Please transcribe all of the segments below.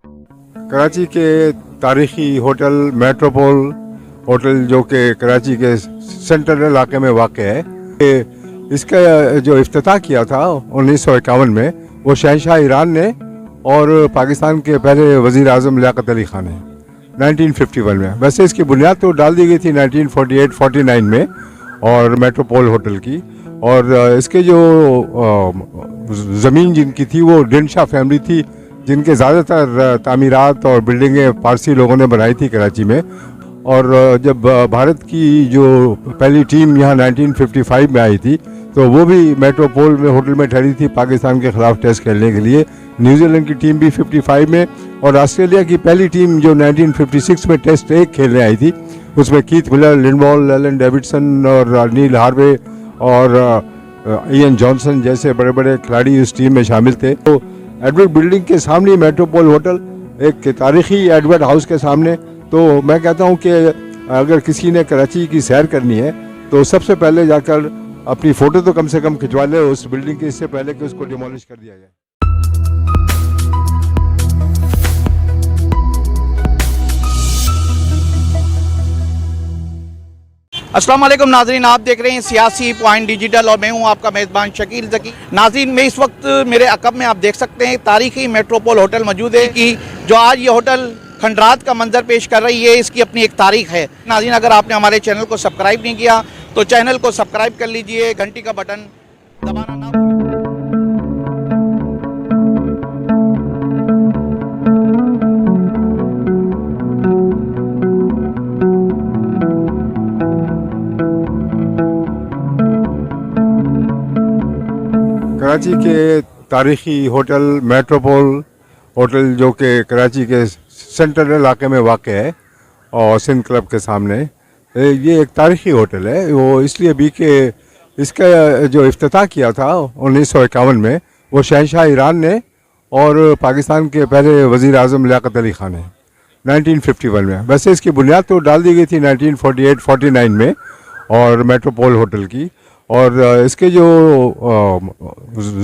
कराची के तारीखी hotel Metropole hotel जो कि कराची के सेंट्रल इलाके में वाक़ है, इसका जो इफ्तिताह किया था 1951 में वो शहंशाह ईरान ने और पाकिस्तान के पहले वज़ीर आज़म लियाकत अली ख़ान ने 1951 में। वैसे इसकी बुनियाद तो डाल दी गई थी 1948-49 में और मेट्रोपोल होटल की, और इसके जो ज़मीन जिनकी थी वो डिनशाह फैमिली थी, जिनके ज़्यादातर तामीरात और बिल्डिंगें पारसी लोगों ने बनाई थी कराची में। और जब भारत की जो पहली टीम यहाँ 1955 में आई थी तो वो भी मेट्रोपोल में होटल में ठहरी थी पाकिस्तान के ख़िलाफ़ टेस्ट खेलने के लिए। न्यूजीलैंड की टीम भी 55 में, और ऑस्ट्रेलिया की पहली टीम जो 1956 में टेस्ट 1 खेलने आई थी, उसमें कीथ मिलर, लिंडबॉल, एलन डेविडसन और नील हार्वे और इयन जॉनसन जैसे बड़े बड़े खिलाड़ी उस टीम में शामिल थे। तो एडवर्ड बिल्डिंग के सामने मेट्रोपोल होटल, एक तारीखी एडवर्ड हाउस के सामने। तो मैं कहता हूँ कि अगर किसी ने कराची की सैर करनी है तो सबसे पहले जाकर अपनी फ़ोटो तो कम से कम खिंचवा ले उस बिल्डिंग की, इससे पहले कि उसको डिमोलिश कर दिया जाए। अस्सलाम वालेकुम नाजरीन, आप देख रहे हैं सियासी पॉइंट डिजिटल और मैं हूं आपका मेज़बान शकील ज़की। नाजरीन, मैं इस वक्त मेरे अकब में आप देख सकते हैं तारीखी मेट्रोपोल होटल मौजूद है कि जो आज ये होटल खंडरात का मंजर पेश कर रही है, इसकी अपनी एक तारीख है। नाज़रीन, अगर आपने हमारे चैनल को सब्सक्राइब नहीं किया तो चैनल को सब्सक्राइब कर लीजिए, घंटी का बटन दबाना ना भूलिए। कराची के तारीखी होटल मेट्रोपोल होटल जो कि कराची के सेंट्रल इलाके में वाक़ है और सिंध क्लब के सामने, ये एक तारीखी होटल है। वो इसलिए भी कि इसका जो इफ्तिताह किया था 1951 में वो शहंशाह ईरान ने और पाकिस्तान के पहले वज़ीर आज़म लियाकत अली ख़ान ने 1951 में। वैसे इसकी बुनियाद तो डाल दी गई थी 1948-49 में और मेट्रोपोल होटल की, और इसके जो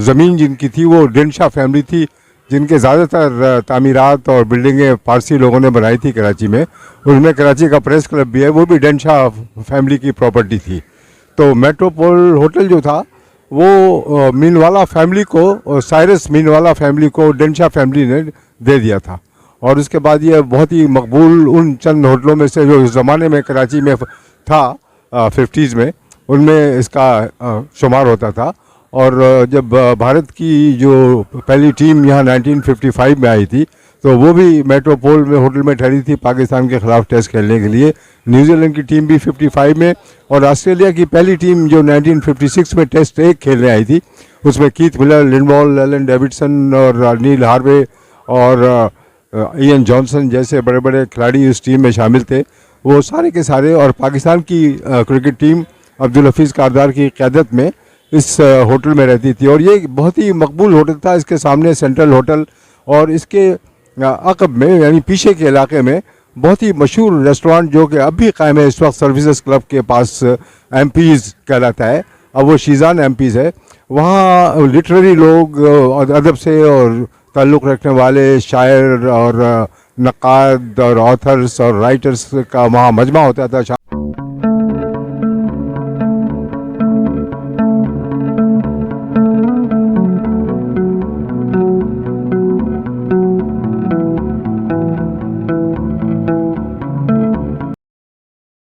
ज़मीन जिनकी थी वो डिनशाह फैमिली थी, जिनके ज़्यादातर तामीरात और बिल्डिंगें पारसी लोगों ने बनाई थी कराची में। उनमें कराची का प्रेस क्लब भी है, वो भी डिनशाह फैमिली की प्रॉपर्टी थी। तो मेट्रोपोल होटल जो था वो मीनवाला फैमिली को, साइरस मीनवाला फैमिली को डिनशाह फैमिली ने दे दिया था, और उसके बाद ये बहुत ही मकबूल उन चंद होटलों में से जो उस ज़माने में कराची में था 50s में, उनमें इसका शुमार होता था। और जब भारत की जो पहली टीम यहाँ 1955 में आई थी तो वो भी मेट्रोपोल में होटल में ठहरी थी पाकिस्तान के ख़िलाफ़ टेस्ट खेलने के लिए। न्यूजीलैंड की टीम भी 55 में, और ऑस्ट्रेलिया की पहली टीम जो 1956 में टेस्ट 1 खेलने आई थी, उसमें कीथ मिलर, लिंडबॉल, एलन डेविडसन और नील हार्वे और इयन जॉनसन जैसे बड़े बड़े खिलाड़ी उस टीम में शामिल थे। वो सारे के सारे, और पाकिस्तान की क्रिकेट टीम अब्दुल हफीज़ कारदार की क़यादत में इस होटल में रहती थी। और ये बहुत ही मकबूल होटल था। इसके सामने सेंट्रल होटल और इसके अक़ब में यानी पीछे के इलाके में बहुत ही मशहूर रेस्टोरेंट जो कि अब भी कायम है, इस वक्त सर्विसेज क्लब के पास एमपीज़ कहलाता है, अब वो शीज़ान एमपीज़ है। वहाँ लिटरेरी लोग अदब से और ताल्लुक़ रखने वाले शायर और नक़ाद और ऑथर्स और राइटर्स का वहाँ मजमा होता था।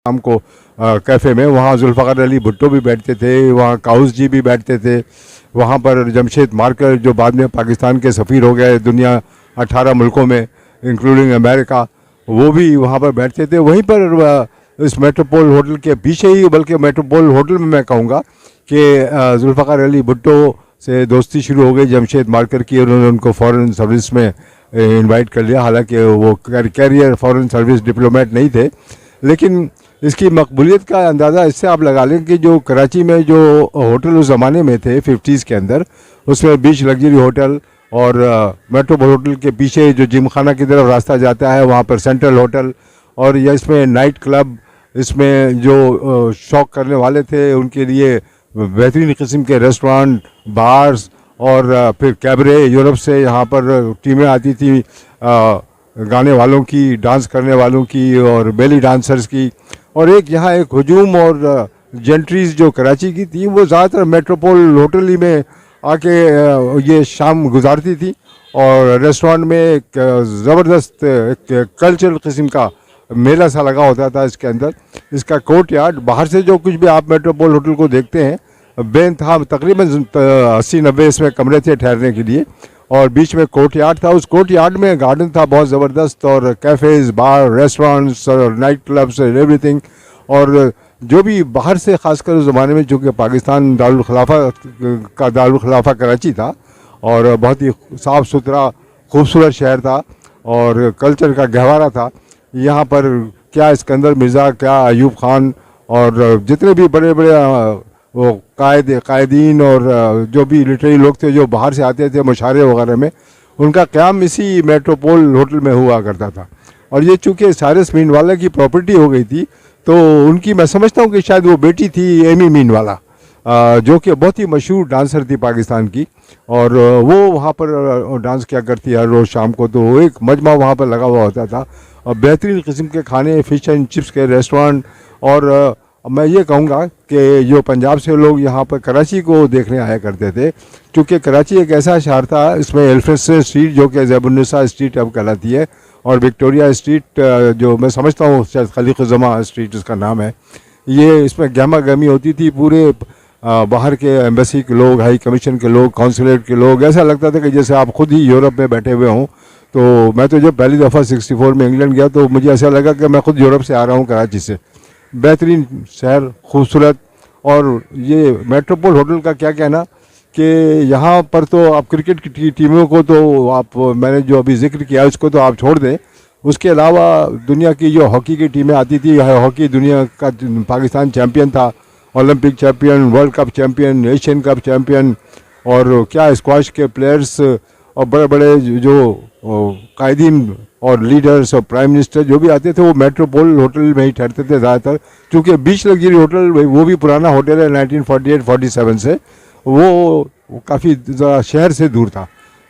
शाम को कैफ़े में वहाँ जुल्फ़िकार अली भुट्टो भी बैठते थे, वहाँ काउस जी भी बैठते थे, वहाँ पर जमशेद मार्कर जो बाद में पाकिस्तान के सफ़ीर हो गए दुनिया 18 मुल्कों में इंक्लूडिंग अमेरिका, वो भी वहाँ पर बैठते थे। वहीं पर इस मेट्रोपोल होटल के पीछे ही, बल्कि मेट्रोपोल होटल में मैं कहूँगा कि जुल्फ़िकार अली भुट्टो से दोस्ती शुरू हो गई जमशेद मार्कर की। उन्होंने उनको फ़ॉरेन सर्विस में इनवाइट कर लिया, हालांकि वो कैरियर फ़ॉरेन सर्विस डिप्लोमेट नहीं थे। लेकिन इसकी मकबूलियत का अंदाज़ा इससे आप लगा लें कि जो कराची में जो होटल उस ज़माने में थे 50s के अंदर, उसमें बीच लग्जरी होटल और मेट्रोपोल होटल के पीछे जो जिम खाना की तरफ रास्ता जाता है वहाँ पर सेंट्रल होटल, और यह इसमें नाइट क्लब, इसमें जो शौक करने वाले थे उनके लिए बेहतरीन किस्म के रेस्टोरेंट, बार्स और फिर कैबरे, यूरोप से यहाँ पर टीमें आती थी गाने वालों की, डांस करने वालों की और बेली डांसर्स की। और एक यहाँ एक हुजूम और जेंट्रीज जो कराची की थी वो ज़्यादातर मेट्रोपोल होटल ही में आके ये शाम गुजारती थी। और रेस्टोरेंट में एक ज़बरदस्त एक कल्चरल किस्म का मेला सा लगा होता था इसके अंदर। इसका कोर्ट यार्ड, बाहर से जो कुछ भी आप मेट्रोपोल होटल को देखते हैं बेंतहा तकरीबन 80-90 इसमें कमरे थे ठहरने के लिए, और बीच में कोर्ट यार्ड था। उस कोर्ट यार्ड में गार्डन था बहुत ज़बरदस्त, और कैफ़ेज़, बार, रेस्टोरेंट्स और नाइट क्लब्स और एवरीथिंग। और जो भी बाहर से, ख़ासकर उस ज़माने में चूँकि पाकिस्तान दारुल खिलाफा कराची था और बहुत ही साफ़ सुथरा खूबसूरत शहर था और कल्चर का गहवारा था। यहाँ पर क्या इस्कंदर मिर्ज़ा, क्या अयूब ख़ान और जितने भी बड़े बड़े वो कायदीन और जो भी लिटरेरी लोग थे जो बाहर से आते थे मुशारे वगैरह में, उनका क़याम इसी मेट्रोपोल होटल में हुआ करता था। और ये चूँकि सारिस मीनवाला की प्रॉपर्टी हो गई थी तो उनकी, मैं समझता हूँ कि शायद वो बेटी थी एमी मीनवाला, जो कि बहुत ही मशहूर डांसर थी पाकिस्तान की, और वो वहाँ पर डांस किया करती है हर रोज़ शाम को। तो वो एक मजमा वहाँ पर लगा हुआ होता था और बेहतरीन किस्म के खाने, फ़िश एंड चिप्स के रेस्टोरेंट। और मैं ये कहूँगा कि जो पंजाब से लोग यहाँ पर कराची को देखने आया करते थे, क्योंकि कराची एक ऐसा शहर था, इसमें एल्फ्रेड स्ट्रीट जो कि ज़ैबुन्निसा स्ट्रीट अब कहलाती है, और विक्टोरिया स्ट्रीट जो मैं समझता हूँ शायद खलीक़ुज़्ज़मा स्ट्रीट इसका नाम है, ये इसमें गहमा गहमी होती थी। पूरे बाहर के एम्बेसी के लोग, हाई कमीशन के लोग, कौंसलेट के लोग, ऐसा लगता था कि जैसे आप खुद ही यूरोप में बैठे हुए हों। तो मैं तो जब पहली दफ़ा 64 में इंग्लैंड गया तो मुझे ऐसा लगा कि मैं खुद यूरोप से आ रहा हूँ, कराची से। बेहतरीन शहर, खूबसूरत। और ये मेट्रोपोल होटल का क्या कहना कि यहाँ पर तो आप क्रिकेट की टीमों को तो आप, मैंने जो अभी जिक्र किया उसको तो आप छोड़ दें, उसके अलावा दुनिया की जो हॉकी की टीमें आती थी, हॉकी दुनिया का पाकिस्तान चैम्पियन था, Olympic champion, world cup champion, Asian cup champion, और क्या स्क्वाश के प्लेयर्स और बड़े बड़े जो कायदीन और लीडर्स और प्राइम मिनिस्टर जो भी आते थे वो मेट्रोपोल होटल में ही ठहरते थे ज़्यादातर, क्योंकि बीच लग्जरी होटल वो भी पुराना होटल है 1948-47 से, वो काफ़ी ज़रा शहर से दूर था।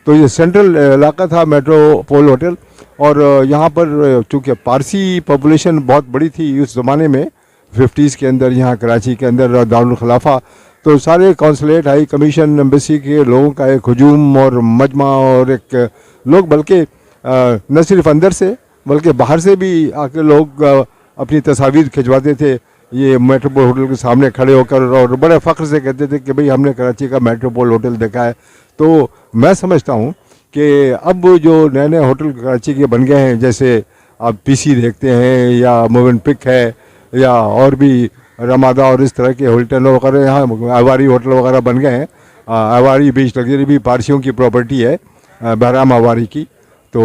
तो ये सेंट्रल इलाका था मेट्रोपोल होटल। और यहाँ पर चूँकि पारसी पॉपुलेशन बहुत बड़ी थी उस ज़माने में, 50s के अंदर, यहाँ कराची के अंदर दारुल खिलाफा, तो सारे कौंसलेट, हाई कमीशन, एम्बेसी के लोगों का एक हुजूम और मजमा, और एक लोग बल्कि न सिर्फ अंदर से बल्कि बाहर से भी आके लोग अपनी तस्वीर खिंचवाते थे ये मेट्रोपोल होटल के सामने खड़े होकर, और बड़े फ़ख्र से कहते थे कि भाई हमने कराची का मेट्रोपोल होटल देखा है। तो मैं समझता हूँ कि अब जो नए नए होटल कराची के बन गए हैं, जैसे आप पीसी देखते हैं या मोवेनपिक है या और भी रमादा और इस तरह के होटल वगैरह, यहाँ आवारी होटल वगैरह बन गए हैं। आवारी बीच लग्जरी भी पारसियों की प्रॉपर्टी है, बहराम आवारी की, तो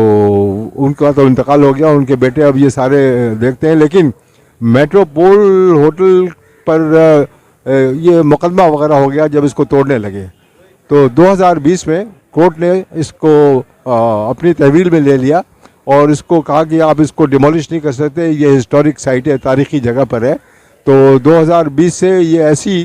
उनका तो इंतकाल हो गया, उनके बेटे अब ये सारे देखते हैं। लेकिन मेट्रोपोल होटल पर ये मुकदमा वगैरह हो गया जब इसको तोड़ने लगे, तो 2020 में कोर्ट ने इसको अपनी तहवील में ले लिया और इसको कहा कि आप इसको डिमोलिश नहीं कर सकते, ये हिस्टोरिक साइट है, तारीख़ी जगह पर है। तो 2020 से ये ऐसी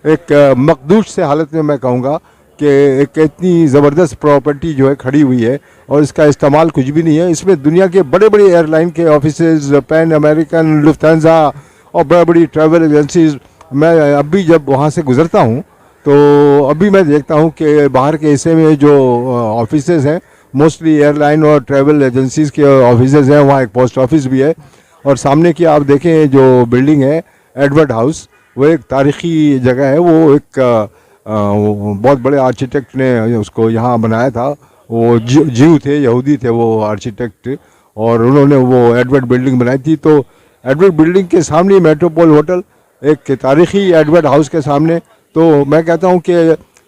एक मकदूश से हालत में, मैं कहूँगा कि एक इतनी ज़बरदस्त प्रॉपर्टी जो है खड़ी हुई है और इसका इस्तेमाल कुछ भी नहीं है। इसमें दुनिया के बड़े बड़े एयरलाइन के ऑफिसेज, पैन अमेरिकन, लुफ्थांसा और बड़ी बड़ी ट्रैवल एजेंसीज, मैं अभी जब वहाँ से गुज़रता हूँ तो अभी मैं देखता हूँ कि बाहर के हिस्से में जो ऑफिसेज हैं मोस्टली एयरलाइन और ट्रैवल एजेंसीज़ के ऑफिसेज हैं, वहाँ एक पोस्ट ऑफिस भी है। और सामने की आप देखें जो बिल्डिंग है एडवर्ड हाउस, वो एक तारीख़ी जगह है, वो एक बहुत बड़े आर्किटेक्ट ने उसको यहाँ बनाया था। वो जीव थे, यहूदी थे वो आर्किटेक्ट, और उन्होंने वो एडवर्ड बिल्डिंग बनाई थी। तो एडवर्ड बिल्डिंग के सामने मेट्रोपोल होटल, एक तारीख़ी एडवर्ड हाउस के सामने। तो मैं कहता हूँ कि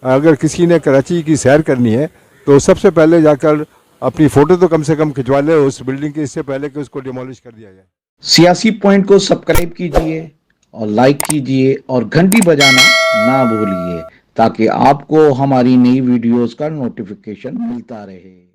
अगर किसी ने कराची की सैर करनी है तो सबसे पहले जाकर अपनी फ़ोटो तो कम से कम खिंचवा ले उस बिल्डिंग की, इससे पहले कि उसको डिमोलिश कर दिया जाए। सियासी पॉइंट को सब्सक्राइब कीजिए और लाइक कीजिए और घंटी बजाना ना भूलिए ताकि आपको हमारी नई वीडियोस का नोटिफिकेशन मिलता रहे।